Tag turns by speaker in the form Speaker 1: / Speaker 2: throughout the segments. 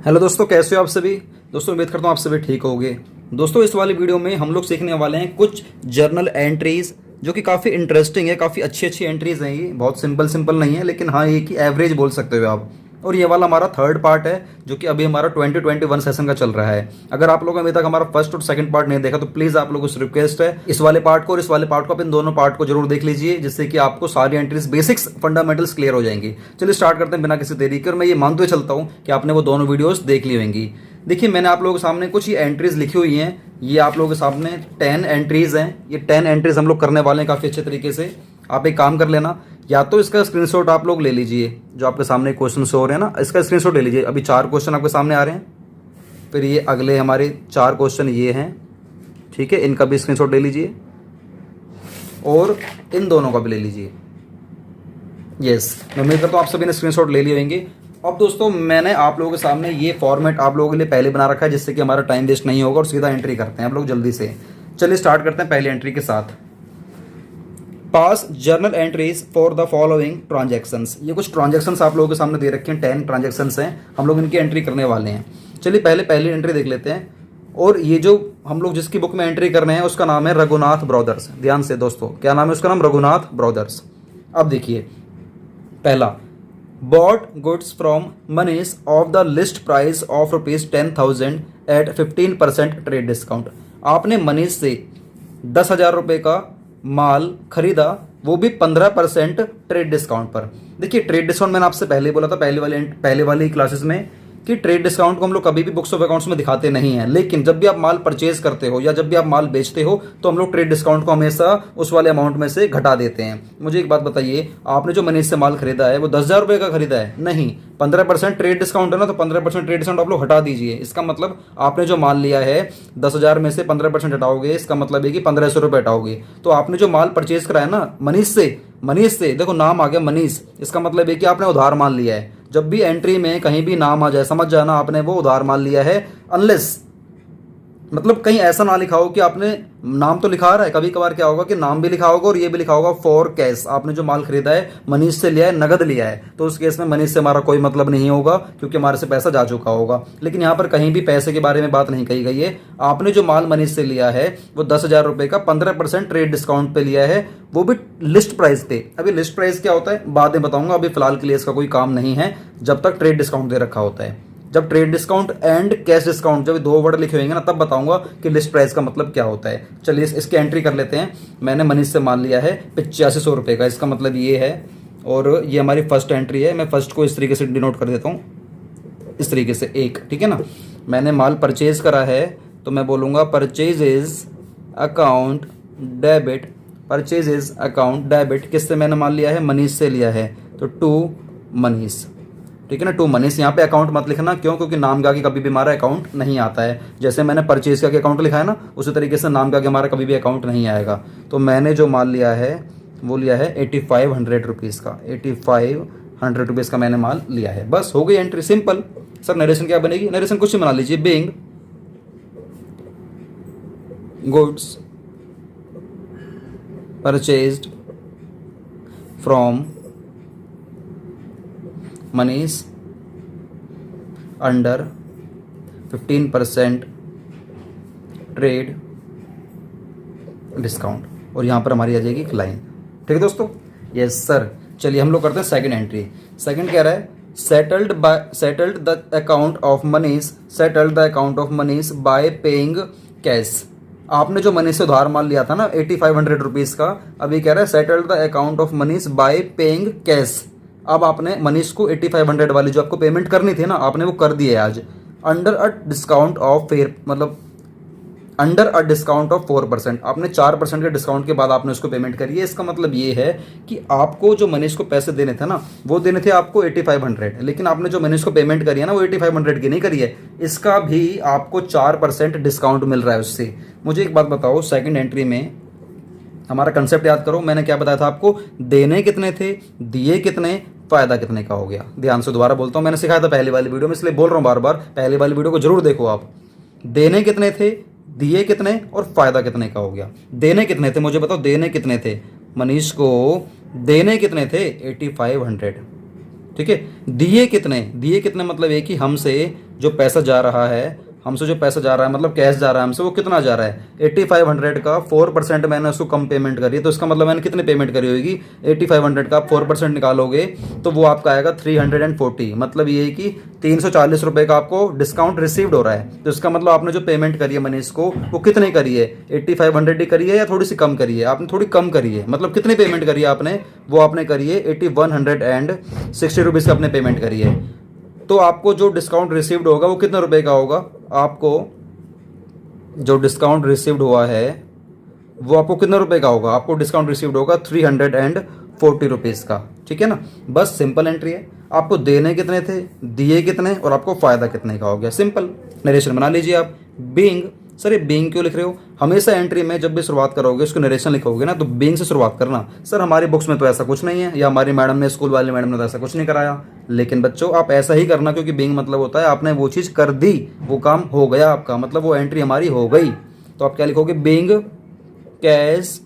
Speaker 1: Hello दोस्तों, कैसे हो आप सभी। दोस्तों उम्मीद करता हूँ आप सभी ठीक होंगे। दोस्तों इस वाली वीडियो में हम लोग सीखने वाले हैं कुछ जर्नल एंट्रीज जो कि काफ़ी इंटरेस्टिंग है, काफ़ी अच्छी अच्छी एंट्रीज हैं। ये बहुत सिंपल सिंपल नहीं है, लेकिन हाँ ये कि एवरेज बोल सकते हो आप। और ये वाला हमारा थर्ड पार्ट है जो कि अभी हमारा 2021 सेशन का चल रहा है। अगर आप लोगों ने अभी तक हमारा फर्स्ट और सेकंड पार्ट नहीं देखा तो प्लीज़ आप लोगों से रिक्वेस्ट है इस वाले पार्ट को और इस वाले पार्ट को, आप इन दोनों पार्ट को जरूर देख लीजिए, जिससे कि आपको सारी एंट्रीज बेसिक्स फंडामेंटल्स क्लियर हो जाएंगी। चलिए स्टार्ट करते हैं बिना किसी देरी के। और मैं ये मानते हुए चलता हूँ कि आपने वो दोनों वीडियोस देख ली होंगी। देखिए मैंने आप लोगों के सामने कुछ ये एंट्रीज लिखी हुई हैं। ये आप लोगों के सामने 10 एंट्रीज हैं। ये 10 एंट्रीज हम लोग करने वाले हैं काफ़ी अच्छे तरीके से। आप एक काम कर लेना, या तो इसका स्क्रीनशॉट आप लोग ले लीजिए, जो आपके सामने क्वेश्चन शो हो रहे हैं ना, इसका स्क्रीनशॉट ले लीजिए। अभी 4 क्वेश्चन आपके सामने आ रहे हैं, फिर ये अगले हमारे 4 क्वेश्चन ये हैं, ठीक है, इनका भी स्क्रीनशॉट ले लीजिए और इन दोनों का भी ले लीजिए। यस, मैं उम्मीद करता हूँ आप सभी ने स्क्रीनशॉट ले लिए होंगे। अब दोस्तों मैंने आप लोगों के सामने ये फॉर्मेट आप लोगों के लिए पहले बना रखा है, जिससे कि हमारा टाइम वेस्ट नहीं होगा और सीधा एंट्री करते हैं आप लोग जल्दी से। चलिए स्टार्ट करते हैं पहली एंट्री के साथ। पास journal entries for the following transactions. ये कुछ ट्रांजैक्शंस आप लोगों के सामने दे रखे हैं, 10 ट्रांजैक्शंस हैं, हम लोग इनकी एंट्री करने वाले हैं। चलिए पहली एंट्री देख लेते हैं। और ये जो हम लोग जिसकी बुक में एंट्री करने हैं उसका नाम है रघुनाथ ब्रदर्स। ध्यान से दोस्तों, क्या नाम है उसका? नाम रघुनाथ ब्रदर्स। अब देखिए पहला, bought goods from Manish of the list price of ₹10,000 at 15% trade discount. आपने मनीज से 10,000 रुपये का माल खरीदा, वो भी 15% ट्रेड डिस्काउंट पर। देखिए ट्रेड डिस्काउंट मैंने आपसे पहले बोला था पहले वाली क्लासेस में कि ट्रेड डिस्काउंट को हम लोग कभी भी बुक्स ऑफ अकाउंट्स में दिखाते नहीं हैं, लेकिन जब भी आप माल परचेज करते हो या जब भी आप माल बेचते हो तो हम लोग ट्रेड डिस्काउंट को हमेशा उस वाले अमाउंट में से घटा देते हैं। मुझे एक बात बताइए, आपने जो मनीज से माल खरीदा है वो 10,000 रुपये का खरीदा है? नहीं, 15% ट्रेड डिस्काउंट है ना, तो 15% ट्रेड डिस्काउंट आप लोग हटा दीजिए। इसका मतलब आपने जो माल लिया है 10,000 में से 15% हटाओगे, इसका मतलब है कि 1,500 रुपये हटाओगे। तो आपने जो माल परचेज करा है ना मनीष से देखो नाम आ गया मनीष, इसका मतलब है कि आपने उधार माल लिया है। जब भी एंट्री में कहीं भी नाम आ जाए समझ जाना आपने वो उधार माल लिया है, अनलेस मतलब कहीं ऐसा ना लिखा हो कि आपने नाम तो लिखा रहा है, कभी कभार क्या होगा कि नाम भी लिखा होगा और ये भी लिखा होगा फॉर कैश। आपने जो माल खरीदा है मनीष से लिया है, नगद लिया है, तो उस केस में मनीष से हमारा कोई मतलब नहीं होगा क्योंकि हमारे से पैसा जा चुका होगा। लेकिन यहाँ पर कहीं भी पैसे के बारे में बात नहीं कही गई है। आपने जो माल मनीष से लिया है वो 10,000 रुपये का 15% ट्रेड डिस्काउंट पे लिया है, वो भी लिस्ट प्राइस पे। अभी लिस्ट प्राइस क्या होता है बाद में बताऊंगा, अभी फिलहाल के लिए इसका कोई काम नहीं है जब तक ट्रेड डिस्काउंट दे रखा होता है। जब trade discount and cash discount जब 2 वर्ड लिखे होंगे ना, तब बताऊंगा कि लिस्ट प्राइस का मतलब क्या होता है। चलिए इसकी एंट्री कर लेते हैं। मैंने मनीष से माल लिया है 8500 रुपये का, इसका मतलब ये है। और ये हमारी फर्स्ट एंट्री है। मैं फर्स्ट को इस तरीके से डिनोट कर देता हूँ, इस तरीके से 1, ठीक है ना। मैंने माल परचेज करा है तो मैं बोलूँगा purchases account debit, purchases account debit. किससे मैंने माल लिया है? मनीष से लिया है, तो टू मनीष, ठीक है ना, टू मनीष। यहाँ पे अकाउंट मत लिखना, क्यों? क्योंकि नाम का कभी भी हमारा अकाउंट नहीं आता है। जैसे मैंने परचेज का अकाउंट लिखा है ना, उसी तरीके से नाम का हमारा कभी भी अकाउंट नहीं आएगा। तो मैंने जो माल लिया है वो लिया है 8500 रुपीज़ का, 8500 रुपीज़ का मैंने माल लिया है। बस हो गई एंट्री, सिंपल। सर नरेशन क्या बनेगी? नरेशन कुछ ही बना लीजिए, being goods purchased from Manish under 15% trade discount, और यहाँ पर हमारी आ जाएगी एक लाइन। ठीक है दोस्तों? Yes sir. चलिए हम लोग करते हैं सेकंड एंट्री। सेकंड कह रहा है settled the account of Manish bye paying cash. आपने जो मनीष से उधार माल लिया था ना 8500 रुपीज़ का, अभी कह रहा है settled the account of Manish bye paying cash. अब आपने मनीष को 8500 वाली जो आपको पेमेंट करनी थी ना, आपने वो कर दी है आज, अंडर अ डिस्काउंट ऑफ 4%। आपने 4% के डिस्काउंट के बाद आपने उसको पेमेंट करी है। इसका मतलब ये है कि आपको जो मनीष को पैसे देने थे ना, वो देने थे आपको 8500, लेकिन आपने जो मनीष को पेमेंट करी है ना वो 8500 की नहीं करी है, इसका भी आपको 4% डिस्काउंट मिल रहा है उससे। मुझे एक बात बताओ, सेकंड एंट्री में हमारा कंसेप्ट याद करो। मैंने क्या बताया था आपको? देने कितने थे, दिए कितने, फायदा कितने का हो गया। ध्यान से दोबारा बोलता हूँ, मैंने सिखाया था पहले वाली वीडियो में, इसलिए बोल रहा हूँ बार बार, पहले वाली वीडियो को जरूर देखो आप। देने कितने थे, दिए कितने और फायदा कितने का हो गया। देने कितने थे मुझे बताओ, देने कितने थे? मनीष को देने कितने थे? 8500, ठीक है। दिए कितने मतलब ये कि हमसे जो पैसा जा रहा है हमसे, जो पैसा जा रहा है मतलब कैश जा रहा है हमसे, वो कितना जा रहा है 8500 का 4% मैंने उसको कम पेमेंट करी है, तो इसका मतलब मैंने कितनी पेमेंट करी होगी 8500 का आप 4% निकालोगे तो वो आपका आएगा 340। मतलब ये है कि 340 रुपये का आपको डिस्काउंट रिसीव्ड हो रहा है। तो इसका मतलब आपने जो पेमेंट करी है मनीष को वो कितनी करी है 8500 ही करी है या थोड़ी सी कम करी है? आपने थोड़ी कम करी है। मतलब कितनी पेमेंट करी है आपने? वो आपने करी है 8160 रुपीज़ का आपने पेमेंट करी है। तो आपको जो डिस्काउंट रिसीव्ड होगा वो कितने रुपए का होगा? आपको जो डिस्काउंट रिसीव्ड हुआ है वो आपको कितने रुपए का होगा? आपको डिस्काउंट रिसीव्ड होगा 340 रुपीज़ का। ठीक है ना, बस सिंपल एंट्री है। आपको देने कितने थे, दिए कितने, और आपको फ़ायदा कितने का हो गया। सिंपल नरेशन बना लीजिए आप। बीइंग, सर ये बीइंग क्यों लिख रहे हो? हमेशा एंट्री में जब भी शुरुआत करोगे उसको नरेशन लिखोगे ना तो बीइंग से शुरुआत करना। सर हमारी बुक्स में तो ऐसा कुछ नहीं है, या हमारी मैडम ने, स्कूल वाली मैडम ने तो ऐसा कुछ नहीं कराया। लेकिन बच्चों आप ऐसा ही करना, क्योंकि बीइंग मतलब होता है आपने वो चीज़ कर दी, वो काम हो गया आपका, मतलब वो एंट्री हमारी हो गई। तो आप क्या लिखोगे? Being cash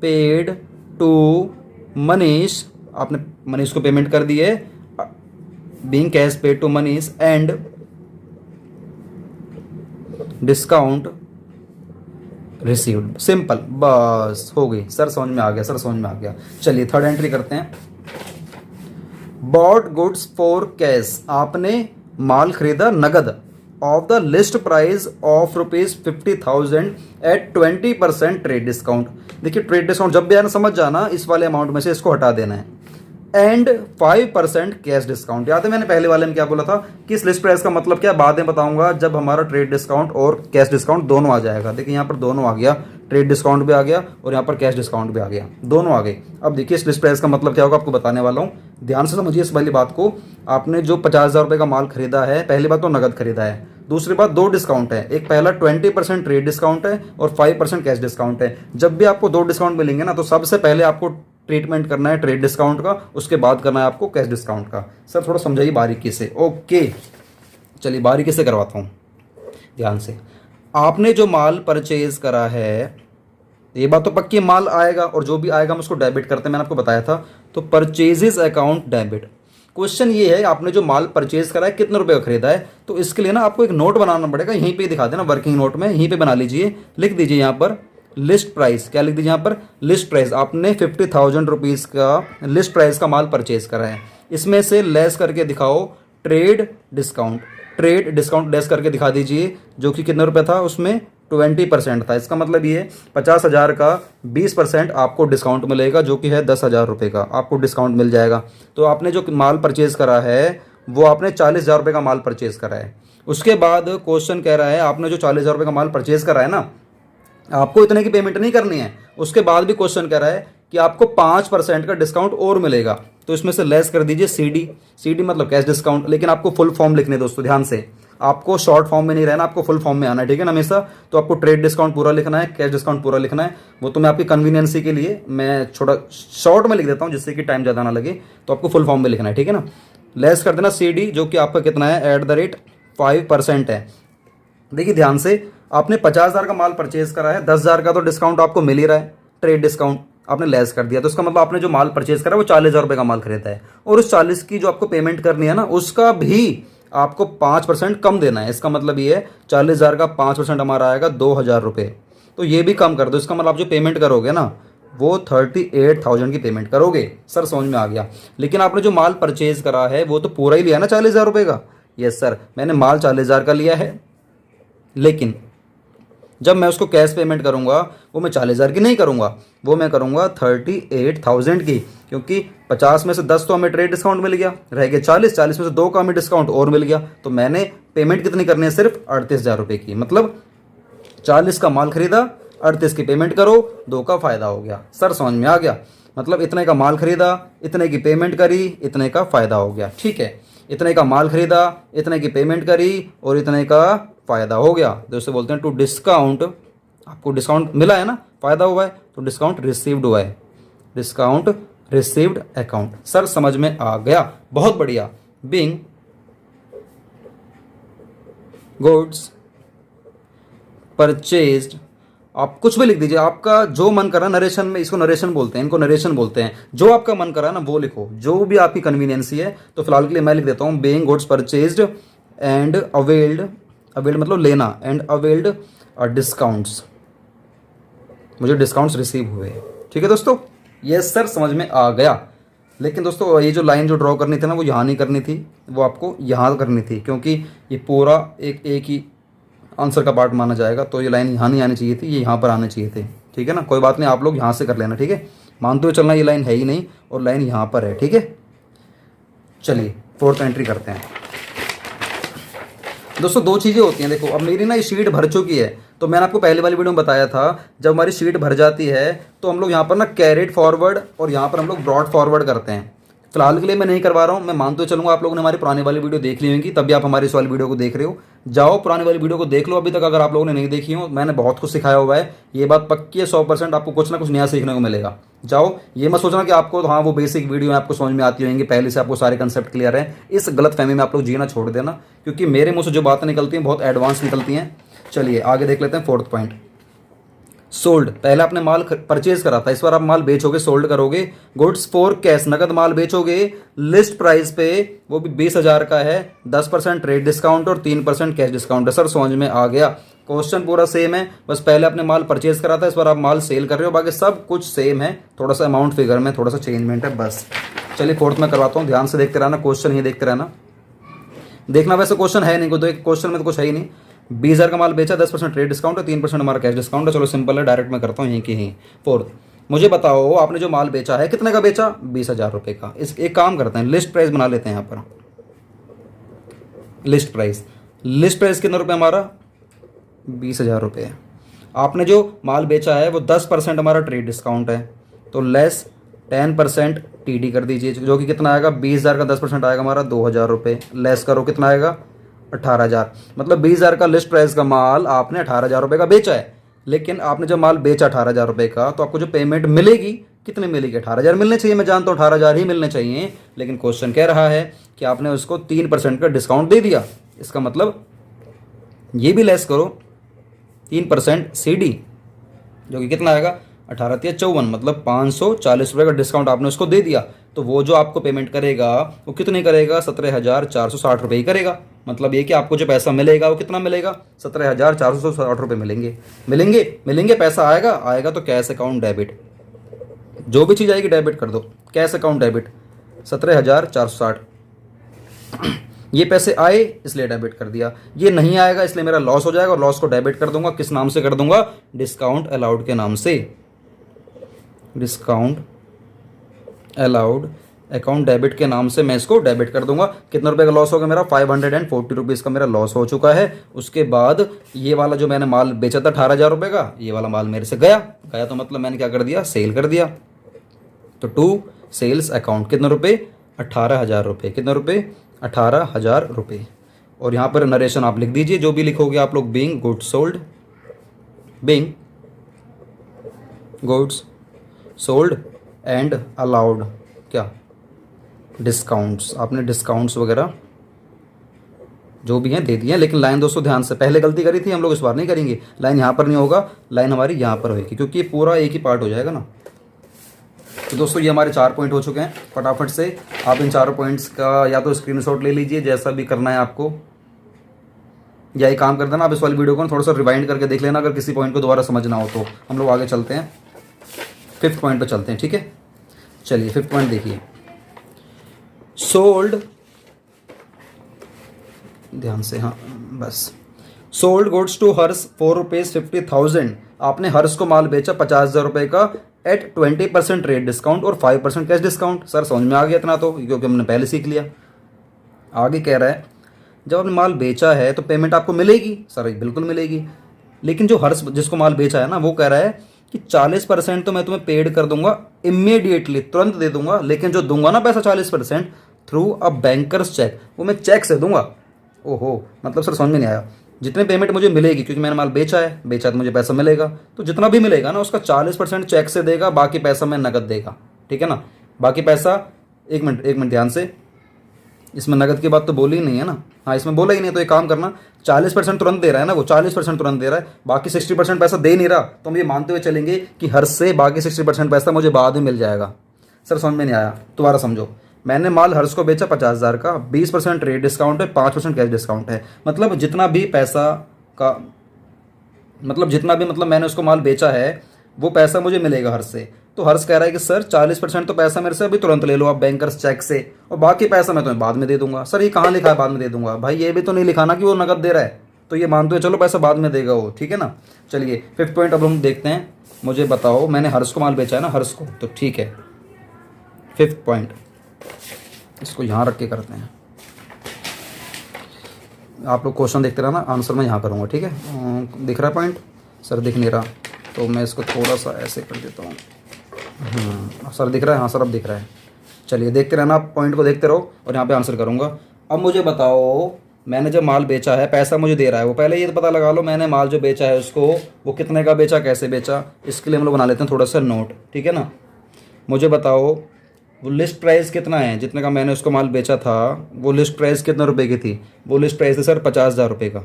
Speaker 1: paid to Manish, आपने मनीष को पेमेंट कर दी है। Being cash paid to Manish and discount received. Simple, बस हो गई। सर समझ में आ गया, सर समझ में आ गया। चलिए थर्ड एंट्री करते हैं। बॉट गुड्स फॉर कैश, आपने माल खरीदा नगद off the list price of ₹50,000 at 20% trade discount. देखिए ट्रेड डिस्काउंट जब भी आना समझ जाना, इस वाले अमाउंट में से इसको हटा देना है। And 5% cash discount. याद है मैंने पहले वाले में क्या बोला था कि इस लिस्ट प्राइस का मतलब क्या, बाद में बताऊंगा जब हमारा ट्रेड डिस्काउंट और कैश डिस्काउंट दोनों आ जाएगा। देखिए यहाँ पर दोनों आ गया, ट्रेड डिस्काउंट भी आ गया और यहाँ पर कैश डिस्काउंट भी आ गया, दोनों आ गए। अब देखिए इस लिस्ट प्राइस का मतलब क्या होगा आपको बताने वाला हूँ, ध्यान से समझिए इस वाली बात को। आपने जो 50,000 रुपये का माल खरीदा है, पहली बात तो नगद खरीदा है, दूसरी बात दो डिस्काउंट है। एक पहला 20% ट्रेड डिस्काउंट है और 5% कैश डिस्काउंट है। जब भी आपको दो डिस्काउंट मिलेंगे ना तो सबसे पहले आपको ट्रीटमेंट करना है ट्रेड डिस्काउंट का, उसके बाद करना है आपको कैश डिस्काउंट का। सर थोड़ा समझाइए बारीकी से। ओके चलिए बारीकी से करवाता हूँ, ध्यान से। आपने जो माल परचेज करा है, ये बात तो पक्की, माल आएगा और जो भी आएगा हम उसको डेबिट करते हैं, मैंने आपको बताया था। तो परचेजेस अकाउंट डेबिट। क्वेश्चन ये है आपने जो माल परचेज करा है कितने रुपए का खरीदा है, तो इसके लिए ना आपको एक नोट बनाना पड़ेगा। यहीं पे दिखा देना, वर्किंग नोट में यहीं पे बना लीजिए, लिख दीजिए यहाँ पर लिस्ट प्राइस। क्या लिख दीजिए यहाँ पर? List price. आपने 50,000 रुपीज़ का लिस्ट प्राइस का माल परचेज करा है, इसमें से लेस करके दिखाओ trade discount. Trade discount less करके दिखा दीजिए, जो कि कितना रुपये था उसमें 20% था। इसका मतलब ये 50,000 का 20% आपको डिस्काउंट मिलेगा, जो कि है 10,000 रुपये का आपको डिस्काउंट मिल जाएगा। तो आपने जो माल परचेज करा है वो आपने 40,000 रुपये का माल परचेज करा है। उसके बाद क्वेश्चन कह रहा है आपने जो 40,000 रुपये का माल परचेज करा है ना, आपको इतने की पेमेंट नहीं करनी है। उसके बाद भी क्वेश्चन कह रहा है कि आपको 5% का डिस्काउंट और मिलेगा, तो इसमें से लेस कर दीजिए CD। CD मतलब कैश डिस्काउंट, लेकिन आपको फुल फॉर्म लिखने दोस्तों, ध्यान से। आपको शॉर्ट फॉर्म में नहीं रहना, आपको फुल फॉर्म में आना है, ठीक है ना हमेशा। तो आपको ट्रेड डिस्काउंट पूरा लिखना है, कैश डिस्काउंट पूरा लिखना है। वो तो मैं आपकी कन्वीनियंसी के लिए मैं छोटा शॉर्ट में लिख देता हूँ, जिससे कि टाइम ज़्यादा ना लगे। तो आपको फुल फॉर्म में लिखना है, ठीक है ना। लेस कर देना CD, जो कि आपका कितना है @5% है। देखिए ध्यान से, आपने 50,000 का माल परचेज करा है, 10,000 का तो डिस्काउंट आपको मिल ही रहा है, ट्रेड डिस्काउंट आपने लेस कर दिया। तो इसका मतलब आपने जो माल परचेज करा है वो 40,000 रुपये का माल खरीदा है, और उस 40 की जो आपको पेमेंट करनी है ना, उसका भी आपको 5% कम देना है। इसका मतलब ये है 40,000 का 5% हमारा आएगा 2,000 रुपये। तो ये भी कम कर दो। इसका मतलब आप जो पेमेंट करोगे ना वो 38,000 की पेमेंट करोगे। सर समझ में आ गया। लेकिन आपने जो माल परचेज करा है वो तो पूरा ही लिया ना 40,000 रुपये का। यस सर, मैंने माल 40,000 का लिया है, लेकिन जब मैं उसको कैश पेमेंट करूंगा वो मैं 40,000 की नहीं करूंगा, वो मैं करूंगा 38,000 की, क्योंकि 50 में से 10 तो हमें ट्रेड डिस्काउंट मिल गया, रह गए 40, 40 में से 2 का हमें डिस्काउंट और मिल गया। तो मैंने पेमेंट कितनी करनी है? सिर्फ 38,000 रुपये की। मतलब 40 का माल खरीदा, 38 की पेमेंट करो, 2 का फायदा हो गया। सर समझ में आ गया। मतलब इतने का माल खरीदा, इतने की पेमेंट करी, इतने का फायदा हो गया। ठीक है, इतने का माल खरीदा, इतने की पेमेंट करी और इतने का फायदा हो गया। तो इसे बोलते हैं टू डिस्काउंट। आपको डिस्काउंट मिला है ना, फायदा हुआ है, तो डिस्काउंट रिसीव्ड हुआ है, डिस्काउंट रिसीव्ड अकाउंट। सर समझ में आ गया, बहुत बढ़िया। बीइंग गुड्स परचेज्ड, आप कुछ भी लिख दीजिए, आपका जो मन करा नरेशन में, इसको नरेशन बोलते हैं, इनको नरेशन बोलते हैं। जो आपका मन करा ना वो लिखो, जो भी आपकी कन्वीनियंसी है। तो फिलहाल के लिए मैं लिख देता हूँ being goods purchased and availed, availed मतलब लेना, एंड अवेल्ड डिस्काउंट्स, मुझे डिस्काउंट्स रिसीव हुए। ठीक है दोस्तों, यस सर समझ में आ गया। लेकिन दोस्तों ये जो लाइन जो ड्रॉ करनी थी ना वो यहाँ नहीं करनी थी, वो आपको यहाँ करनी थी, क्योंकि ये पूरा एक ही आंसर का पार्ट माना जाएगा। तो ये लाइन यहाँ नहीं आनी चाहिए थी, ये यहाँ पर आने चाहिए थे। ठीक है ना, कोई बात नहीं, आप लोग यहाँ से कर लेना। ठीक है, मानते हुए चलना ये लाइन है ही नहीं और लाइन यहाँ पर है। ठीक है, चलिए फोर्थ एंट्री करते हैं। दोस्तों दो चीज़ें होती हैं, देखो अब मेरी ना ये शीट भर चुकी है, तो मैंने आपको पहले वाली वीडियो में बताया था जब हमारी शीट भर जाती है तो हम लोग यहाँ पर ना कैरिड फॉरवर्ड और यहाँ पर हम लोग ब्रॉड फॉरवर्ड करते हैं। फिलहाल के लिए मैं नहीं करवा रहा हूँ, मैं मानते चलूँगा आप लोगों ने हमारी पुरानी वाली वीडियो देख ली होगी, तभी आप हमारी इस वाली वीडियो को देख रहे हो। जाओ पुरानी वाली वीडियो को देख लो अभी तक, अगर आप लोगों ने नहीं देखी हो। मैंने बहुत कुछ सिखाया हुआ है, ये बात पक्की है 100%, आपको कुछ ना कुछ नया सीखने को मिलेगा। जाओ, ये मत सोचना कि आपको हाँ वो बेसिक वीडियो आपको समझ में आती होंगी, पहले से आपको सारे कंसेप्ट क्लियर है। इस गलत फहमी में आप लोग जीना छोड़ देना, क्योंकि मेरे मुंह से जो बातें निकलती हैं बहुत एडवांस निकलती हैं। चलिए आगे देख लेते हैं फोर्थ पॉइंट। सोल्ड, पहले आपने माल परचेज करा था, इस बार आप माल बेचोगे, सोल्ड करोगे। गुड्स फॉर कैश, नकद माल बेचोगे लिस्ट प्राइस पे, वो भी 20,000 का है, 10% ट्रेड डिस्काउंट और 3% कैश डिस्काउंट है। सर समझ में आ गया, क्वेश्चन पूरा सेम है, बस पहले आपने माल परचेज करा था, इस बार आप माल सेल कर रहे हो, बाकी सब कुछ सेम है, थोड़ा सा अमाउंट फिगर में थोड़ा सा चेंजमेंट है बस। चलिए फोर्थ में करवाता हूँ, ध्यान से देखते रहना, क्वेश्चन ही देखते रहना। देखना वैसे क्वेश्चन है नहीं, कोई क्वेश्चन में तो कुछ है ही नहीं। 20,000 का माल बेचा, 10% ट्रेड डिस्काउंट है, 3% हमारा कैश डिस्काउंट है। चलो सिंपल है, डायरेक्ट मैं करता हूँ यहीं की ही। फोर्थ, मुझे बताओ आपने जो माल बेचा है कितने का बेचा? 20,000 रुपये का। इस एक काम करते हैं, लिस्ट प्राइस बना लेते हैं यहाँ पर। लिस्ट प्राइस कितने रुपये हमारा? 20,000 रुपये। आपने जो माल बेचा है वो 10% हमारा ट्रेड डिस्काउंट है, तो लेस 10% टीडी कर दीजिए, जो कि कितना आएगा? 20,000 का 10% आएगा हमारा 2,000 रुपये। लेस करो, कितना आएगा? 18,000। मतलब 20,000 का लिस्ट प्राइस का माल आपने 18,000 रुपये का बेचा है, लेकिन आपने जब माल बेचा 18,000 रुपये का, तो आपको जो पेमेंट मिलेगी कितनी मिलेगी? 18,000 मिलने चाहिए, मैं जानता हूँ 18,000 ही मिलने चाहिए, लेकिन क्वेश्चन कह रहा है कि आपने उसको 3% का डिस्काउंट दे दिया। इसका मतलब ये भी लेस करो, 3% CD, जो कि कितना आएगा? 18×54, मतलब 540 रुपये का डिस्काउंट आपने उसको दे दिया। तो वो जो आपको पेमेंट करेगा वो कितने करेगा? 17,460 रुपये ही करेगा। मतलब ये कि आपको जो पैसा मिलेगा वो कितना मिलेगा? 17,460 रुपये मिलेंगे। पैसा आएगा तो कैश अकाउंट डेबिट, जो भी चीज़ आएगी डेबिट कर दो, कैश अकाउंट डेबिट 17,460। ये पैसे आए इसलिए डेबिट कर दिया, ये नहीं आएगा इसलिए मेरा लॉस हो जाएगा, और लॉस को डेबिट कर दूंगा। किस नाम से कर दूंगा? डिस्काउंट अलाउड के नाम से। डिस्काउंट अलाउड अकाउंट डेबिट के नाम से मैं इसको डेबिट कर दूंगा। कितने रुपए का लॉस होगा मेरा? 540 रुपीज़ का मेरा लॉस हो चुका है। उसके बाद ये वाला जो मैंने माल बेचा था 18,000 रुपये का, ये वाला माल मेरे से गया तो मतलब मैंने क्या कर दिया? सेल कर दिया। तो टू सेल्स अकाउंट कितने रुपये? 18,000 रुपये। कितने रुपये? 18,000 रुपये। और यहाँ पर नरेशन आप लिख दीजिए, जो भी लिखोगे आप लोग, being goods sold and allowed क्या? डिस्काउंट्स। आपने डिस्काउंट्स वगैरह जो भी हैं दे दिए हैं, लेकिन लाइन दोस्तों ध्यान से, पहले गलती करी थी हम लोग, इस बार नहीं करेंगे। लाइन यहाँ पर नहीं होगा, लाइन हमारी यहाँ पर होगी, क्योंकि ये पूरा एक ही पार्ट हो जाएगा ना। तो दोस्तों ये हमारे 4 पॉइंट हो चुके हैं। फटाफट से आप इन 4 पॉइंट्स का या तो स्क्रीनशॉट ले लीजिए, जैसा भी करना है आपको, या एक काम कर देना, आप इस वाली वीडियो को थोड़ा सा रिवाइंड करके देख लेना, अगर किसी पॉइंट को दोबारा समझना हो तो। हम लोग आगे चलते हैं, 5th पॉइंट पर चलते हैं। ठीक है, चलिए 5th पॉइंट देखिए। सोल्ड, ध्यान से, हाँ बस। सोल्ड गुड्स टू हर्ष ₹450,000। आपने हर्ष को माल बेचा 50,000 रुपये का एट 20% ट्रेड डिस्काउंट और 5% कैश डिस्काउंट। सर समझ में आ गया इतना तो, क्योंकि हमने पहले सीख लिया। आगे कह रहा है जब आपने माल बेचा है तो पेमेंट आपको मिलेगी। सर बिल्कुल मिलेगी, लेकिन जो हर्ष जिसको माल बेचा है ना, वो कह रहा है कि 40% तो मैं तुम्हें पेड कर दूंगा इमीडिएटली, तुरंत दे दूंगा, लेकिन जो दूंगा ना पैसा 40% थ्रू अ बैंकर्स चेक, वो मैं चेक से दूंगा। ओहो, मतलब सर समझ में नहीं आया। जितने पेमेंट मुझे मिलेगी, क्योंकि मैंने माल बेचा तो मुझे पैसा मिलेगा, तो जितना भी मिलेगा ना उसका 40% चेक से देगा, बाकी पैसा मैं नकद देगा। ठीक है ना, बाकी पैसा, एक मिनट ध्यान से, इसमें नकद की बात तो बोली ही नहीं है ना। हाँ, इसमें बोला ही नहीं, तो एक काम करना, 40% तुरंत दे रहा है ना वो, 40% तुरंत दे रहा है, बाकी 60% पैसा दे नहीं रहा, तो हम ये मानते हुए चलेंगे कि हर से बाकी 60% पैसा मुझे बाद में मिल जाएगा। सर समझ में नहीं आया, दोबारा समझो। मैंने माल हर्ष को बेचा 50,000 का, 20% रेट डिस्काउंट है, 5% कैश डिस्काउंट है। मतलब जितना भी पैसा का मतलब मैंने उसको माल बेचा है वो पैसा मुझे मिलेगा हर्ष से। तो हर्ष कह रहा है कि सर 40% तो पैसा मेरे से अभी तुरंत ले लो आप बैंकर्स चेक से, और बाकी पैसा मैं तुम्हें बाद में दे दूंगा। सर ये कहाँ लिखा है बाद में दे दूंगा? भाई ये भी तो नहीं लिखा ना कि वो नकद दे रहा है, तो ये मानते हो चलो पैसा बाद में देगा वो, ठीक है ना। चलिए 5th पॉइंट अब हम देखते हैं। मुझे बताओ, मैंने हर्ष को माल बेचा है ना, हर्ष को, तो ठीक है 5th पॉइंट इसको यहाँ रख के करते हैं। आप लोग क्वेश्चन देखते रहना, आंसर मैं यहाँ करूँगा, ठीक है। दिख रहा है पॉइंट? सर दिख नहीं रहा, तो मैं इसको थोड़ा सा ऐसे कर देता हूँ। सर दिख रहा है? हाँ सर अब दिख रहा है। चलिए देखते रहना, आप पॉइंट को देखते रहो और यहाँ पे आंसर करूँगा। अब मुझे बताओ, मैंने जब माल बेचा है, पैसा मुझे दे रहा है वो, पहले ये पता लगा लो मैंने माल जो बेचा है उसको वो कितने का बेचा, कैसे बेचा। इसके लिए हम लोग बना लेते हैं थोड़ा सा नोट, ठीक है ना। मुझे बताओ वो लिस्ट प्राइस कितना है, जितने का मैंने उसको माल बेचा था वो लिस्ट प्राइस कितने रुपए की थी? वो लिस्ट प्राइस थी सर 50,000 रुपये का,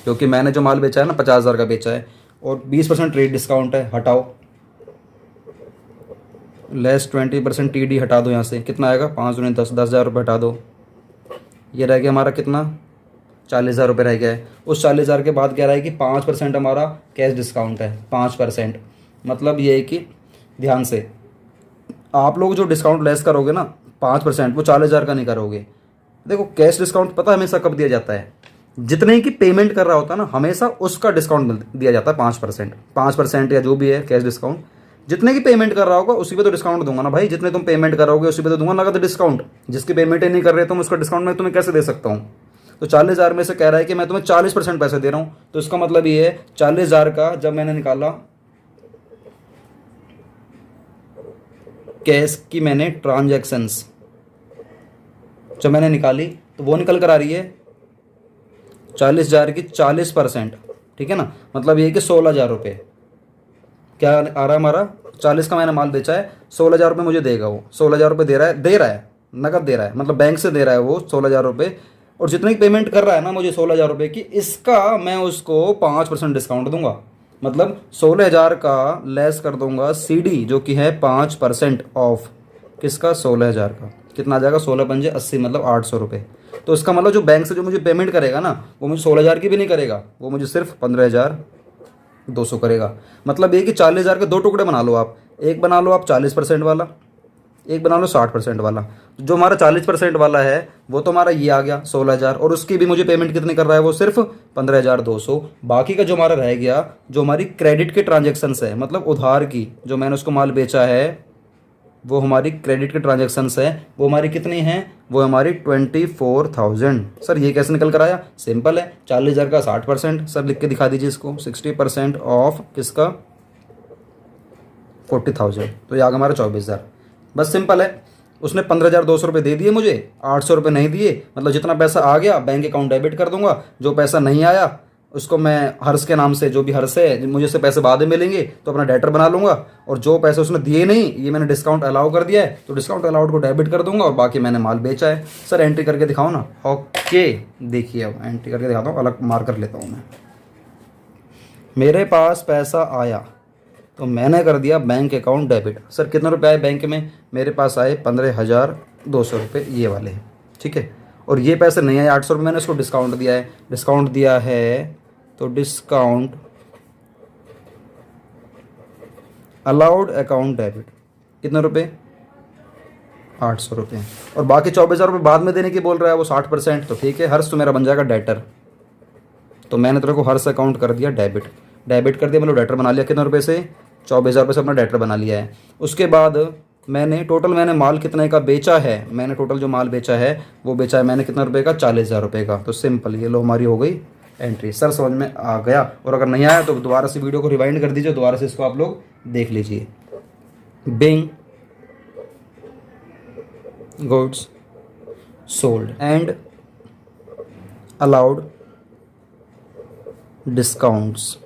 Speaker 1: क्योंकि मैंने जो माल बेचा है ना 50,000 का बेचा है, और 20% रेट डिस्काउंट है, हटाओ लेस 20% TD हटा दो यहाँ से, कितना आएगा? 5 दूनी 10, 10,000 रुपये हटा दो, ये रह गया हमारा कितना? 40,000 रुपये रह गया है। उस 40,000 के बाद क्या रहा है कि 5% हमारा कैश डिस्काउंट है, 5%। मतलब ये है कि ध्यान से आप लोग जो डिस्काउंट लेस करोगे ना 5%, वो 40,000 का नहीं करोगे। देखो कैश डिस्काउंट पता है हमेशा कब दिया जाता है? जितने की पेमेंट कर रहा होता है ना, हमेशा उसका डिस्काउंट दिया जाता है 5%, 5% या जो भी है कैश डिस्काउंट। जितने की पेमेंट कर रहा होगा उसी पे तो डिस्काउंट दूंगा ना भाई, जितने तुम पेमेंट करोगे उसी पे तो दूंगा नगद डिस्काउंट। जिसकी पेमेंट ही नहीं कर रहे तुम, उसका डिस्काउंट मैं तुम्हें कैसे दे सकता हूँ? तो 40,000 में से कह रहा है कि मैं तुम्हें 40% पैसे दे रहा हूँ, तो इसका मतलब ये है 40,000 का जब मैंने निकाला कैश की, मैंने ट्रांजैक्शंस जब मैंने निकाली तो वो निकल कर आ रही है 40,000 की 40%, ठीक है ना। मतलब ये कि 16,000 रुपये क्या आ रहा है हमारा? 40 का मैंने माल बेचा है, 16,000 रुपये मुझे देगा वो, 16,000 रुपये दे रहा है नकद दे रहा है, मतलब बैंक से दे रहा है वो 16,000 रुपये। और जितनी पेमेंट कर रहा है ना मुझे 16,000 रुपये की, इसका मैं उसको 5% डिस्काउंट दूंगा। मतलब 16,000 का लेस कर दूंगा CD जो कि है 5% ऑफ किसका? 16,000 का। कितना आ जाएगा? 16 पंजे 80, मतलब 800 रुपये। तो इसका मतलब जो बैंक से जो मुझे पेमेंट करेगा ना वो मुझे 16,000 की भी नहीं करेगा, वो मुझे सिर्फ 15,200 करेगा। मतलब ये कि 40,000 के 2 टुकड़े बना लो आप, एक बना लो आप 40% वाला, एक बना लो 60% वाला। जो हमारा 40% वाला है वो तो हमारा ये आ गया 16,000, और उसकी भी मुझे पेमेंट कितनी कर रहा है वो? सिर्फ 15,200। बाकी का जो हमारा रह गया, जो हमारी क्रेडिट के ट्रांजेक्शन्स है, मतलब उधार की, जो मैंने उसको माल बेचा है वो हमारी क्रेडिट के ट्रांजेक्शन्स है, वो हमारी कितनी हैं? वो हमारी 24,000। सर ये कैसे निकल कर आया? सिंपल है, 40,000 का 60%। सर लिख के दिखा दीजिए इसको, 60% ऑफ किसका? 40,000, तो ये आ गया हमारा 24,000। बस सिंपल है। उसने 15,200 रुपये दे दिए मुझे, 800 रुपये नहीं दिए। मतलब जितना पैसा आ गया बैंक अकाउंट डेबिट कर दूंगा, जो पैसा नहीं आया उसको मैं हर्ष के नाम से, जो भी हर्ष है मुझे से पैसे बाद में मिलेंगे तो अपना डेटर बना लूंगा, और जो पैसे उसने दिए नहीं ये मैंने डिस्काउंट अलाउ कर दिया है तो डिस्काउंट अलाउड को डेबिट कर दूंगा, और बाकी मैंने माल बेचा है। सर एंट्री करके दिखाओ ना। ओके देखिए अब एंट्री करके दिखाता हूँ, अलग मार्कर लेता हूँ मैं। मेरे पास पैसा आया तो मैंने कर दिया बैंक अकाउंट डेबिट। सर कितने रुपये आए बैंक में? मेरे पास आए 15,200 रुपये, ये वाले, ठीक है। और ये पैसे नहीं आए 800 रुपये, मैंने उसको डिस्काउंट दिया है। डिस्काउंट दिया है तो डिस्काउंट अलाउड अकाउंट डेबिट कितने रुपये? 800 रुपये। और बाकी 24,000 रुपये बाद में देने की बोल रहा है वो 60%, तो ठीक है हर्ष तो मेरा बन जाएगा डेटर। तो मैंने तेरे को हर्ष अकाउंट कर दिया डेबिट, डेबिट कर दिया, मतलब डेटर बना लिया। कितने रुपये से? 24,000 रुपये से अपना डेटर बना लिया है। उसके बाद मैंने माल कितने का बेचा है? मैंने टोटल जो माल बेचा है वो बेचा है मैंने कितने रुपये का? 40,000 रुपये का। तो सिंपल ये लो हमारी हो गई एंट्री। सर समझ में आ गया? और अगर नहीं आया तो दोबारा से वीडियो को रिवाइंड कर दीजिए, दोबारा से इसको आप लोग देख लीजिए। Bing goods sold and allowed discounts.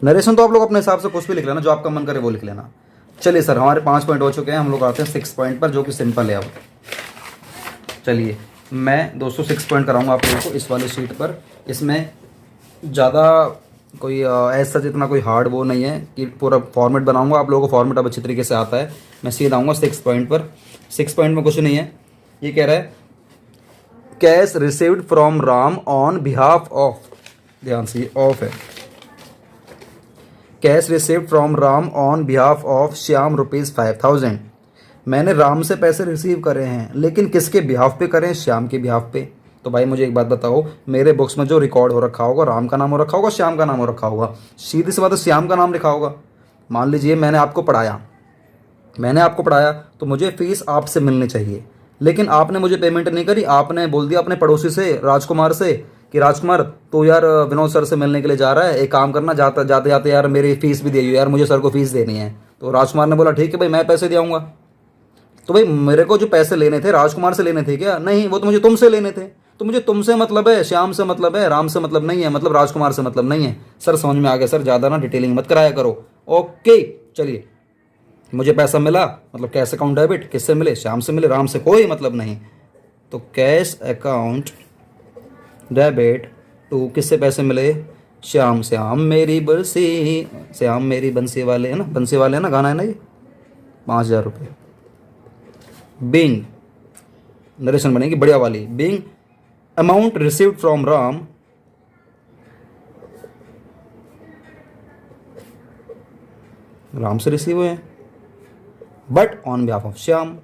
Speaker 1: Narration तो आप लोग अपने हिसाब से कुछ भी लिख लेना, जो आपका मन करे वो लिख लेना। चलिए सर हमारे 5 पॉइंट हो चुके हैं, हम लोग आते हैं 6 पॉइंट पर, जो कि सिंपल है। अब चलिए मैं 206 पॉइंट कराऊंगा आप लोगों को इस वाले शीट पर। इसमें ज़्यादा कोई ऐसा जितना कोई हार्ड वो नहीं है कि पूरा फॉर्मेट बनाऊंगा। आप लोगों को फॉर्मेट अब अच्छी तरीके से आता है। मैं सीधा आऊँगा 6 पॉइंट पर। 6 पॉइंट में कुछ नहीं है। ये कह रहा है cash received from Ram on behalf of, ध्यान से ऑफ है, cash received from Ram on behalf of Shyam ₹5000। मैंने राम से पैसे रिसीव करे हैं, लेकिन किसके बिहाफ पे करें? श्याम के बिहाफ पे। तो भाई मुझे एक बात बताओ, मेरे बुक्स में जो रिकॉर्ड हो रखा होगा राम का नाम हो रखा होगा, श्याम का नाम हो रखा होगा? सीधी सी बात है, श्याम का नाम लिखा होगा। मान लीजिए मैंने आपको पढ़ाया तो मुझे फीस आपसे मिलनी चाहिए, लेकिन आपने मुझे पेमेंट नहीं करी। आपने बोल दिया अपने पड़ोसी से, राजकुमार से, कि राजकुमार तो यार विनोद सर से मिलने के लिए जा रहा है, एक काम करना, जाते जाते यार मेरी फीस भी दे यार, मुझे सर को फीस देनी है। तो राजकुमार ने बोला ठीक है भाई, मैं पैसे दे आऊँगा। तो भाई मेरे को जो पैसे लेने थे राजकुमार से लेने थे क्या? नहीं, वो तो मुझे तुमसे लेने थे। तो मुझे तुमसे मतलब है, श्याम से मतलब है, राम से मतलब नहीं है, मतलब राजकुमार से मतलब नहीं है। सर समझ में आ गया सर, ज़्यादा ना डिटेलिंग मत कराया करो। ओके चलिए, मुझे पैसा मिला, मतलब कैश अकाउंट डेबिट, किससे मिले? श्याम से मिले, राम से कोई मतलब नहीं। तो कैश अकाउंट डेबिट टू, किससे पैसे मिले? श्याम। श्याम मेरी बंसी वाले है ना, बंसी वाले है ना, गाना है ना ये, 5000 रुपये। बीइंग, नरेशन बनेगी बढ़िया वाली। Being amount received from Ram से रिसीव हुए हैं, but on behalf of Shyam.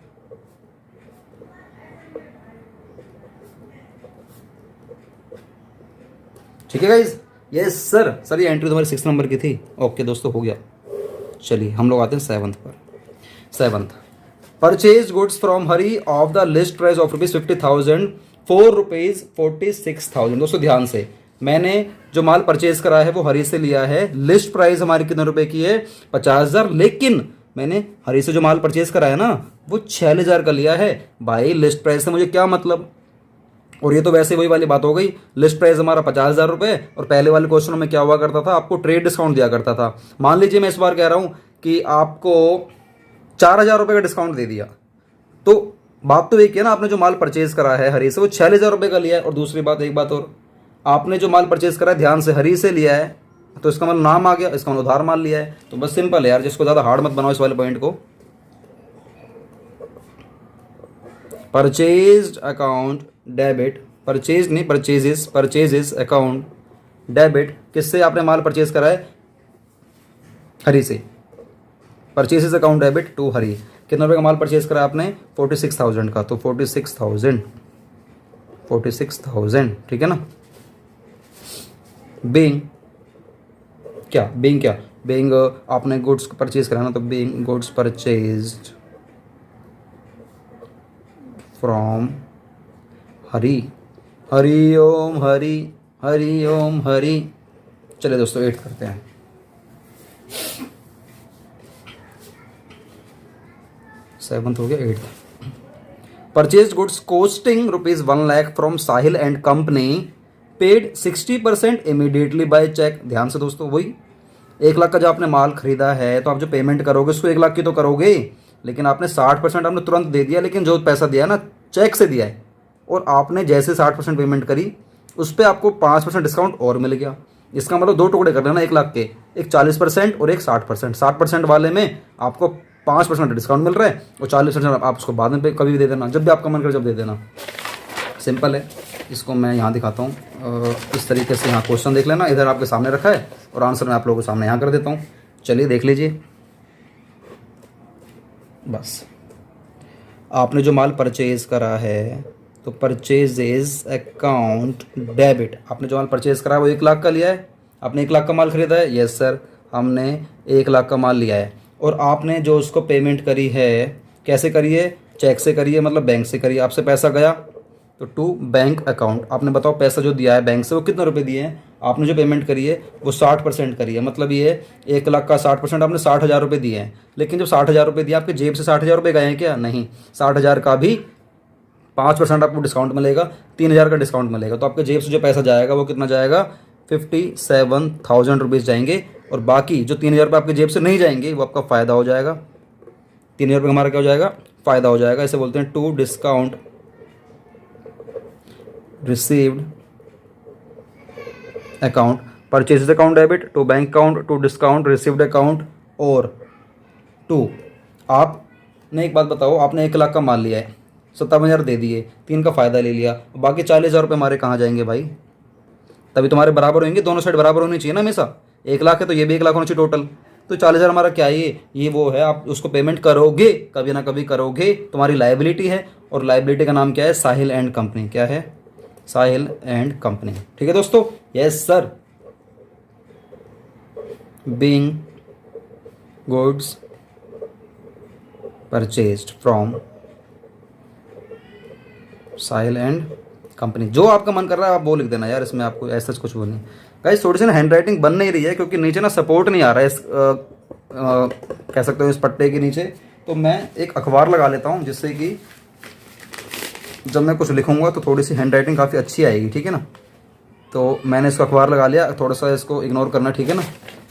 Speaker 1: ठीक है गाइज? यस सर ये एंट्री तुम्हारी 6 नंबर की थी। ओके दोस्तों, हो गया। चलिए हम लोग आते हैं 7th पर। 7th, purchase goods from Hari of the list price of ₹50,000 for ₹46,000। दोस्तों ध्यान से, मैंने जो माल परचेज करा है वो हरी से लिया है। लिस्ट प्राइस हमारी कितने रुपए की है? 50,000। लेकिन मैंने हरी से जो माल परचेज करा है ना वो 46,000 का लिया है। भाई लिस्ट प्राइस से मुझे क्या मतलब? और ये तो वैसे वही वाली बात हो गई, लिस्ट प्राइस हमारा 50,000 रुपये, और पहले वाले क्वेश्चनों में क्या हुआ करता था? आपको ट्रेड डिस्काउंट दिया करता था। मान लीजिए मैं इस बार कह रहा हूँ कि आपको 4,000 रुपये का डिस्काउंट दे दिया, तो बात तो एक है ना, आपने जो माल परचेज करा है हरी से वो 46,000 रुपये का लिया है। और दूसरी बात, एक बात और, आपने जो माल परचेज करा है ध्यान से हरी से लिया है, तो इसका मतलब नाम आ गया, इसका मतलब उधार माल लिया है। तो बस सिंपल है यार, जिसको ज़्यादा हार्ड मत बनाओ इस वाले पॉइंट को। परचेज अकाउंट डेबिट, परचेज नहीं, परचेजेस अकाउंट डेबिट, किससे आपने माल परचेज करा है? हरी से। परचेजेस अकाउंट डेबिट टू हरी। कितने रुपये का माल परचेज करा आपने? 46,000 का। तो 46,000 ठीक है ना। बीइंग आपने गुड्स परचेज करा ना, तो being goods purchased from Hari, Hari Om Hari, Hari Om Hari. चलिए दोस्तों 8 करते हैं। सेवंथ हो गया, 8th। Purchase goods costing ₹1 lakh from Sahil and company, paid 60% immediately by cheque. ध्यान से दोस्तों, वही 1 लाख का जो आपने माल खरीदा है, तो आप जो पेमेंट करोगे उसको 1 लाख की तो करोगे, लेकिन आपने 60% आपने तुरंत दे दिया, लेकिन जो पैसा दिया ना चेक से दिया है, और आपने जैसे 60% पेमेंट करी उस पर आपको 5% डिस्काउंट और मिल गया। इसका मतलब 2 टुकड़े कर लेना 1 लाख के, एक 40% और एक 60%। 60% वाले में आपको 5% डिस्काउंट मिल रहा है, और 40% आप उसको बाद में कभी भी दे देना, जब भी आपका मन करे जब दे देना। सिंपल है। इसको मैं यहाँ दिखाता हूँ, इस तरीके से यहाँ क्वेश्चन देख लेना, इधर आपके सामने रखा है, और आंसर मैं आप लोगों के सामने यहाँ कर देता हूँ। चलिए देख लीजिए। बस आपने जो माल परचेज करा है, तो परचेजेस अकाउंट डेबिट, आपने जो माल परचेज करा है वो 1 लाख का लिया है। आपने 1 लाख का माल खरीदा है? यस सर, हमने 1 लाख का माल लिया है। और आपने जो उसको पेमेंट करी है, कैसे करी है? चेक से करी है, मतलब बैंक से करी है। आपसे पैसा गया तो टू बैंक अकाउंट। आपने बताओ पैसा जो दिया है बैंक से वो कितने रुपए दिए हैं? आपने जो पेमेंट करी है वो 60% करी है, मतलब ये 1 लाख का 60% आपने 60,000 रुपये दिए हैं। लेकिन जब 60,000 रुपये दिए, आपके जेब से 60,000 रुपये गए हैं क्या? नहीं, 60,000 का भी 5% आपको डिस्काउंट मिलेगा, 3,000 का डिस्काउंट मिलेगा। तो आपके जेब से जो पैसा जाएगा वो कितना जाएगा? 57,000 रुपीज़ जाएंगे, और बाकी जो 3,000 रुपये आपके जेब से नहीं जाएंगे वो आपका फ़ायदा हो जाएगा। 3,000 रुपये हमारा क्या हो जाएगा? फ़ायदा हो जाएगा। इसे बोलते हैं to discount received account purchase account debit, to bank account, to discount received account, और टू आपने एक बात बताओ, आपने 1 लाख का माल लिया है, 57,000 दे दिए, 3 का फ़ायदा ले लिया, बाकी 40,000 रुपये हमारे कहाँ जाएंगे भाई? तभी तुम्हारे बराबर होंगे, दोनों साइड बराबर होनी चाहिए ना हमेशा। 1 लाख है तो ये भी 1 लाख होना चाहिए टोटल। तो 40,000 हमारा क्या है, ये वो है, आप उसको पेमेंट करोगे, कभी ना कभी करोगे, तुम्हारी लाइबिलिटी है, और लाइबिलिटी का नाम क्या है? साहिल एंड कंपनी। क्या है? साहिल एंड कंपनी। ठीक है दोस्तों? Yes sir. Being goods purchased from Sahil and company. जो आपका मन कर रहा है आप वो लिख देना यार, इसमें आपको ऐसा कुछ वो नहीं। गाइस थोड़ी सी ना हैंड राइटिंग बन नहीं रही है, क्योंकि नीचे ना सपोर्ट नहीं आ रहा है इस कह सकते हो इस पट्टे के नीचे। तो मैं एक अखबार लगा लेता हूँ, जिससे कि जब मैं कुछ लिखूंगा तो थोड़ी सी हैंड राइटिंग काफ़ी अच्छी आएगी। ठीक है ना? तो मैंने इसको अखबार लगा लिया, थोड़ा सा इसको इग्नोर करना। ठीक है ना?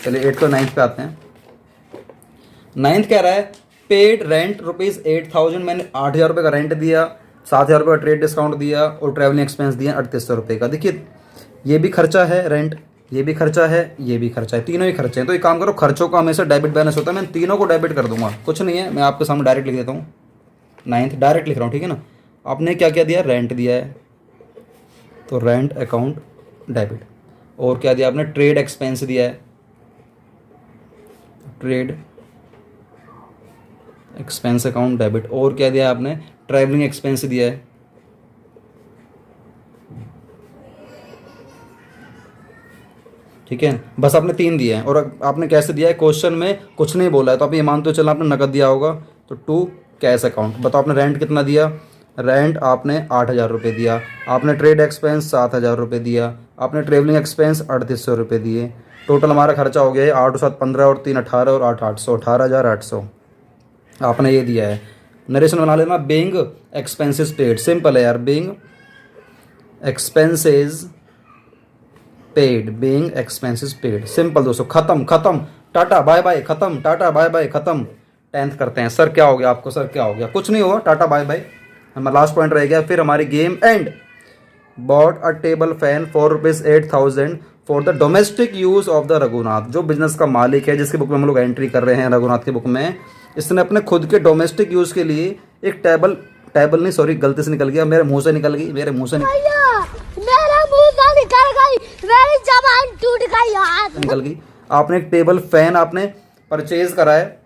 Speaker 1: चलिए 8 to 9 पे आते हैं। 9 कह रहा है पेड रेंट ₹8,000। मैंने 8,000 रुपये का रेंट दिया, 7,000 रुपये का ट्रेड डिस्काउंट दिया, और ट्रैवलिंग एक्सपेंस दिया 3,800 रुपये का। देखिए ये भी खर्चा है रेंट, ये भी खर्चा है, ये भी खर्चा है, तीनों ही खर्चे हैं। तो एक काम करो, खर्चों का हमेशा डेबिट बैलेंस होता है, मैं तीनों को डेबिट कर दूंगा। कुछ नहीं है, मैं आपके सामने डायरेक्ट लिख देता हूँ। 9 डायरेक्ट लिख रहा हूँ। ठीक है ना? आपने क्या क्या दिया? रेंट दिया है, तो रेंट अकाउंट डेबिट। और क्या दिया आपने? ट्रेड एक्सपेंस दिया है, ट्रेड एक्सपेंस अकाउंट डेबिट। और क्या दिया आपने? ट्रैवलिंग एक्सपेंस दिया है। ठीक है, बस आपने 3 दिए हैं। और आपने कैसे दिया है? क्वेश्चन में कुछ नहीं बोला है, तो आप ये मानते हो चलो आपने नकद दिया होगा, तो टू कैश अकाउंट। बताओ आपने रेंट कितना दिया? रेंट आपने 8,000 रुपये दिया, आपने ट्रेड एक्सपेंस 7,000 रुपये दिया, आपने ट्रेवलिंग एक्सपेंस 3,800 रुपये दिए। टोटल हमारा खर्चा हो गया है 8 और 7 15 और 3 18 और 8 800, 18,800 आपने ये दिया है। नरेशन बना लेना, बीइंग एक्सपेंसेस पेड। सिंपल है यार, being expenses paid, being expenses paid. Simple दोस्तों, खत्म खत्म, टाटा बाय बाय, खत्म, टाटा बाय बाय, खत्म। 10th करते हैं। सर क्या हो गया आपको? सर क्या हो गया? कुछ नहीं हुआ, टाटा बाय बाय। हमारा लास्ट पॉइंट रह गया। फिर हमारी game and. Bought a table fan for ₹8,000 for the domestic use of the Raghunath. जो बिजनेस का मालिक है, जिसके बुक में हम लोग एंट्री कर रहे हैं रघुनाथ की बुक में, इसने अपने खुद के डोमेस्टिक यूज के लिए एक टेबल नहीं सॉरी गलती से निकल गया, मेरे मुंह से निकल गई, मेरे मुंह से निकल गई, मेरी जबान टूट गई यार, निकल गई। आपने एक टेबल फैन आपने परचेज करा है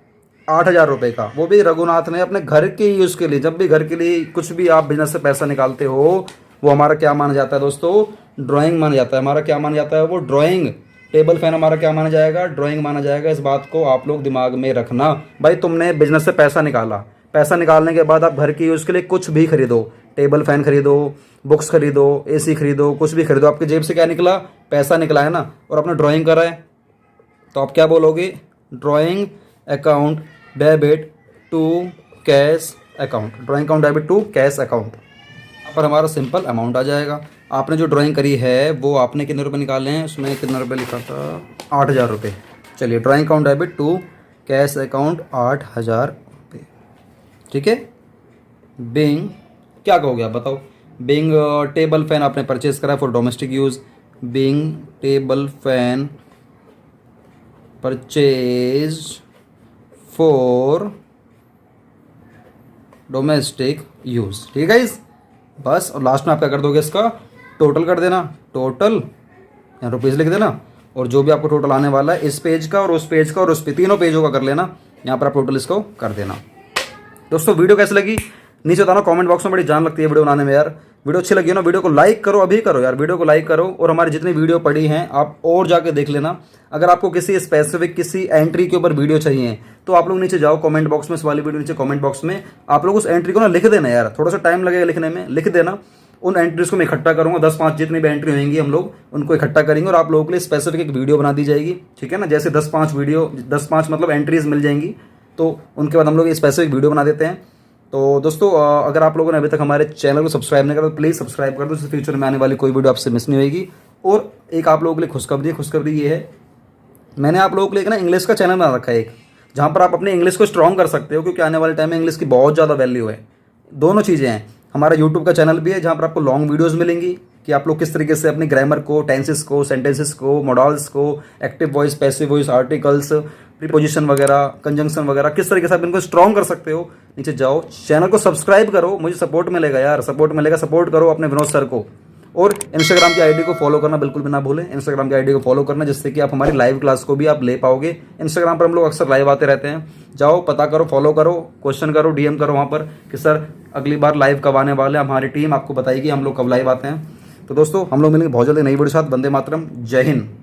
Speaker 1: 8,000 रुपये का, वो भी रघुनाथ ने अपने घर के यूज़ के लिए। जब भी घर के लिए कुछ भी आप बिजनेस से पैसा निकालते हो, वो हमारा क्या माना जाता है दोस्तों? ड्राइंग माना जाता है। हमारा क्या माना जाता है? वो ड्राइंग। टेबल फैन हमारा क्या माना जाएगा? ड्राइंग माना जाएगा। इस बात को आप लोग दिमाग में रखना। भाई तुमने बिजनेस से पैसा निकाला, पैसा निकालने के बाद आप घर के यूज़ के लिए कुछ भी खरीदो, टेबल फैन खरीदो, बुक्स खरीदो, एसी खरीदो, कुछ भी खरीदो, आपकी जेब से क्या निकला? पैसा निकला है ना। और आपने ड्राइंग करा है, तो आप क्या बोलोगे? Drawing account debit to cash account. Drawing account debit to cash account. यहाँ पर हमारा सिंपल अमाउंट आ जाएगा। आपने जो ड्राइंग करी है वो आपने कितने रुपए निकाले हैं? उसमें कितना रुपये लिखा था? 8,000 रुपये। चलिए, drawing account debit to cash account 8,000 रुपये। ठीक है। बीइंग क्या कहोगे आप बताओ? बीइंग टेबल फैन आपने परचेज करा for domestic use. Being table fan purchase for domestic use. ठीक है गाइस, बस। और लास्ट में आप क्या कर दोगे? इसका टोटल कर देना, टोटल यहाँ रुपीज़ लिख देना, और जो भी आपको टोटल आने वाला है इस पेज का और उस पेज का और उस पे तीनों पेजों का कर लेना। यहाँ पर आप टोटल इसको कर देना। दोस्तों वीडियो कैसी लगी नीचे बताना कमेंट बॉक्स में। बड़ी जान लगती है वीडियो बनाने में यार। वीडियो अच्छी लगी हो ना, वीडियो को लाइक करो, अभी करो यार, वीडियो को लाइक करो। और हमारी जितनी वीडियो पड़ी हैं आप और जाके देख लेना। अगर आपको किसी स्पेसिफिक किसी एंट्री के ऊपर वीडियो चाहिए तो आप लोग नीचे जाओ कमेंट बॉक्स में, इस वाली वीडियो नीचे कमेंट बॉक्स में आप लोग उस एंट्री को ना लिख देना यार। थोड़ा सा टाइम लगेगा लिखने में, लिख देना। उन एंट्रीज को मैं इकट्ठा करूँगा, 10-5 जितनी भी एंट्री होंगी हम लोग उनको इकट्ठा करेंगे और आप लोगों के लिए स्पेसिफिक एक वीडियो बना दी जाएगी। ठीक है ना? जैसे 10-5 मतलब एंट्रीज मिल जाएंगी, तो उनके बाद हम लोग स्पेसिफिक वीडियो बना देते हैं। तो दोस्तों अगर आप लोगों ने अभी तक हमारे चैनल को सब्सक्राइब नहीं करा तो प्लीज़ सब्सक्राइब कर दो, जिससे फ्यूचर में आने वाली कोई वीडियो आपसे मिस नहीं होगी। और एक आप लोगों के लिए खुशखबरी ये है, मैंने आप लोगों के लिए ना इंग्लिश का चैनल बना रखा है एक, जहाँ पर आप अपने इंग्लिश को स्ट्रॉन्ग कर सकते हो, क्योंकि आने वाले टाइम में इंग्लिश की बहुत ज़्यादा वैल्यू है। दोनों चीज़ें हैं। हमारा यूट्यूब का चैनल भी है जहाँ पर आपको लॉन्ग वीडियोज़ मिलेंगी, कि आप लोग किस तरीके से अपने ग्रामर को, टेंसेस को, सेंटेंसेस को, मॉडल्स को, active voice, passive voice, articles, preposition वगैरह, कंजंक्शन वगैरह, किस तरीके से आप इनको स्ट्रॉन्ग कर सकते हो। नीचे जाओ, चैनल को सब्सक्राइब करो, मुझे सपोर्ट मिलेगा यार, सपोर्ट मिलेगा, सपोर्ट करो अपने विनोद सर को। और इंस्टाग्राम की आईडी को फॉलो करना बिल्कुल भी ना भूलें, इंस्टाग्राम की आईडी को फॉलो करना, जिससे कि आप हमारी लाइव क्लास को भी आप ले पाओगे। इंस्टाग्राम पर हम लोग अक्सर लाइव आते रहते हैं, जाओ पता करो, फॉलो करो, क्वेश्चन करो, डीएम करो वहाँ पर कि सर अगली बार लाइव कब आने वाले हैं। हमारी टीम आपको बताएगी हम लोग कब लाइव आते हैं। तो दोस्तों हम लोग मिलेंगे बहुत जल्दी नई वीडियो के साथ। वंदे मातरम, जय हिंद।